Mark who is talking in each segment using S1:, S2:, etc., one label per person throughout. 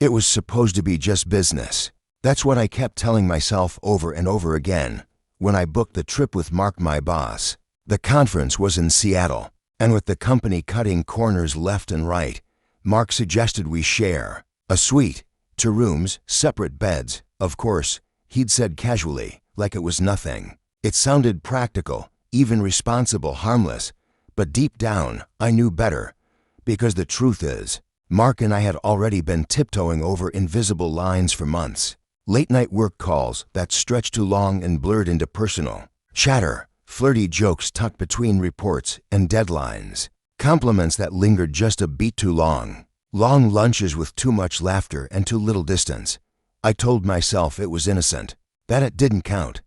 S1: It was supposed to be just business. That's what I kept telling myself over and over again when I booked the trip with Mark, my boss. The conference was in Seattle, and with the company cutting corners left and right, Mark suggested we share a suite, 2 rooms, separate beds. Of course, he'd said casually, like it was nothing. It sounded practical, even responsible, harmless, but deep down, I knew better, because the truth is, Mark and I had already been tiptoeing over invisible lines for months. Late-night work calls that stretched too long and blurred into personal chatter, flirty jokes tucked between reports and deadlines, compliments that lingered just a beat too long, long lunches with too much laughter and too little distance. I told myself it was innocent, that it didn't count.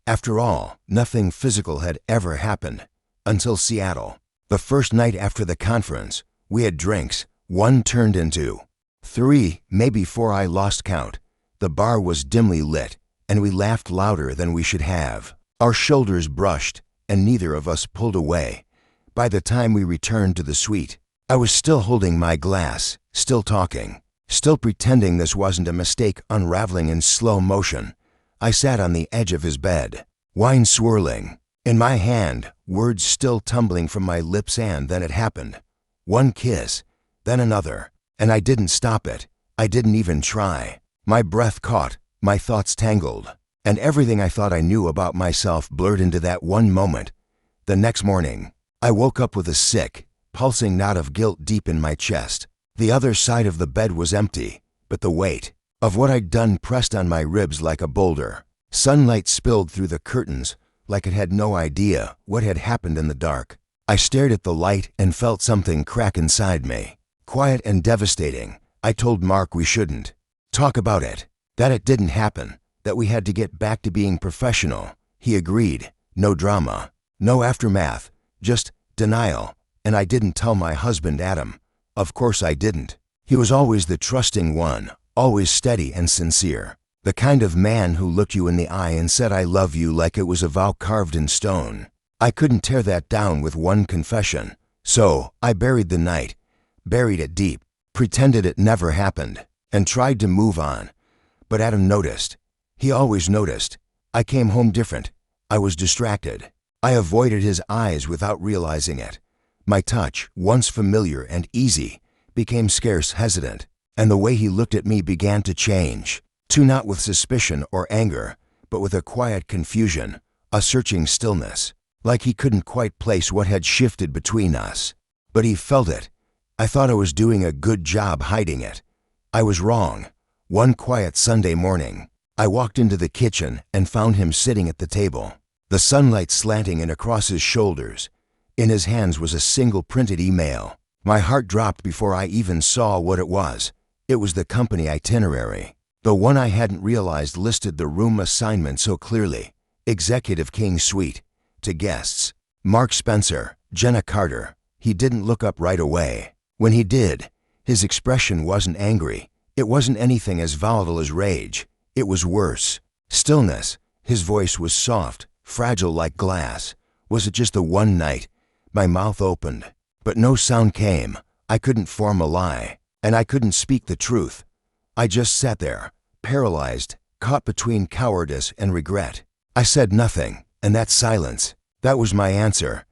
S1: After all, nothing physical had ever happened until Seattle. The first night after the conference, we had drinks. 1 turned into 3, maybe 4, I lost count. The bar was dimly lit, and we laughed louder than we should have. Our shoulders brushed, and neither of us pulled away. By the time we returned to the suite, I was still holding my glass, still talking, still pretending this wasn't a mistake unraveling in slow motion. I sat on the edge of his bed, wine swirling in my hand, words still tumbling from my lips, and then it happened. 1 kiss, then another, and I didn't stop it. I didn't even try. My breath caught, my thoughts tangled, and everything I thought I knew about myself blurred into that one moment. The next morning, I woke up with a sick, pulsing knot of guilt deep in my chest. The other side of the bed was empty, but the weight of what I'd done pressed on my ribs like a boulder. Sunlight spilled through the curtains like it had no idea what had happened in the dark. I stared at the light and felt something crack inside me. Quiet and devastating. I told Mark we shouldn't talk about it, that it didn't happen, that we had to get back to being professional. He agreed. No drama, no aftermath, just denial. And I didn't tell my husband, Adam. Of course I didn't. He was always the trusting one, always steady and sincere. The kind of man who looked you in the eye and said I love you like it was a vow carved in stone. I couldn't tear that down with 1 confession. So I buried the night, buried it deep, pretended it never happened, and tried to move on. But Adam noticed. He always noticed. I came home different. I was distracted. I avoided his eyes without realizing it. My touch, once familiar and easy, became scarce, hesitant, and the way he looked at me began to change, too, not with suspicion or anger, but with a quiet confusion, a searching stillness, like he couldn't quite place what had shifted between us. But he felt it. I thought I was doing a good job hiding it. I was wrong. One quiet Sunday morning, I walked into the kitchen and found him sitting at the table, the sunlight slanting in across his shoulders. In his hands was a single printed email. My heart dropped before I even saw what it was. It was the company itinerary. The one I hadn't realized listed the room assignment so clearly. Executive King Suite. To guests, Mark Spencer, Jenna Carter. He didn't look up right away. When he did, his expression wasn't angry. It wasn't anything as volatile as rage. It was worse. Stillness. His voice was soft, fragile like glass. Was it just the one night? My mouth opened, but no sound came. I couldn't form a lie, and I couldn't speak the truth. I just sat there, paralyzed, caught between cowardice and regret. I said nothing, and that silence, that was my answer.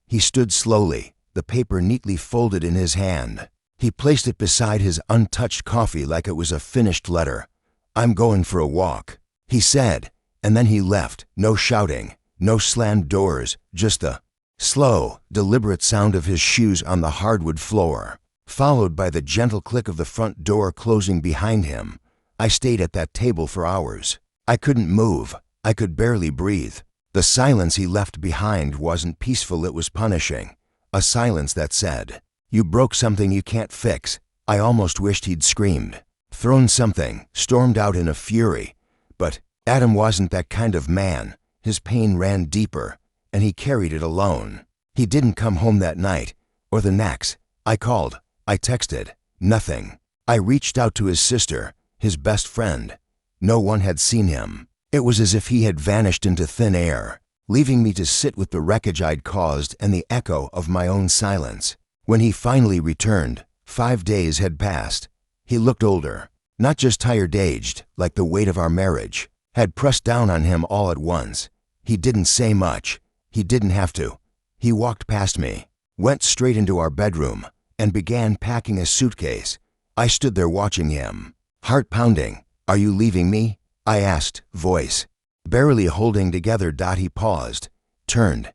S1: He stood slowly, the paper neatly folded in his hand. He placed it beside his untouched coffee like it was a finished letter. "I'm going for a walk," he said, and then he left. No shouting, no slammed doors, just the slow, deliberate sound of his shoes on the hardwood floor, followed by the gentle click of the front door closing behind him. I stayed at that table for hours. I couldn't move. I could barely breathe. The silence he left behind wasn't peaceful, it was punishing. A silence that said, "You broke something you can't fix." I almost wished he'd screamed, thrown something, stormed out in a fury. But Adam wasn't that kind of man. His pain ran deeper, and he carried it alone. He didn't come home that night, or the next. I called. I texted. Nothing. I reached out to his sister, his best friend. No one had seen him. It was as if he had vanished into thin air, leaving me to sit with the wreckage I'd caused and the echo of my own silence. When he finally returned, 5 days had passed. He looked older, Not just tired-aged, like the weight of our marriage had pressed down on him all at once. He didn't say much. He didn't have to. He walked past me, went straight into our bedroom, and began packing a suitcase. I stood there watching him, heart pounding. "Are you leaving me?" I asked, voice barely holding together. He paused, turned.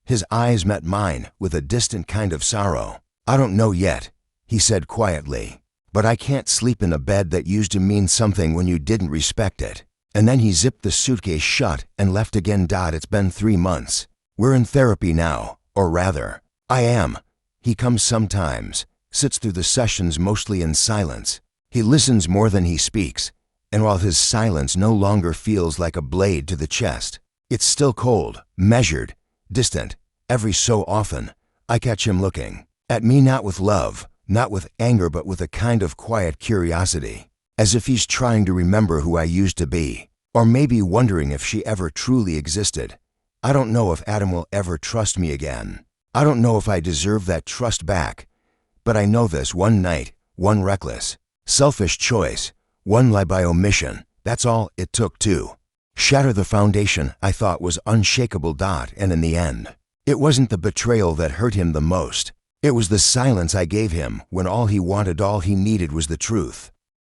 S1: His eyes met mine with a distant kind of sorrow. "I don't know yet," he said quietly, "but I can't sleep in a bed that used to mean something when you didn't respect it." And then he zipped the suitcase shut and left again. "It's been 3 months. We're in therapy now, or rather, I am. He comes sometimes, sits through the sessions mostly in silence. He listens more than he speaks, and while his silence no longer feels like a blade to the chest, it's still cold, measured, distant. Every so often, I catch him looking at me, not with love, not with anger, but with a kind of quiet curiosity, as if he's trying to remember who I used to be, or maybe wondering if she ever truly existed. I don't know if Adam will ever trust me again. I don't know if I deserve that trust back. But I know this: one night, one reckless, selfish choice, one lie by omission, that's all it took to shatter the foundation I thought was unshakable. And in the end, it wasn't the betrayal that hurt him the most. It was the silence I gave him when all he wanted, all he needed was the truth.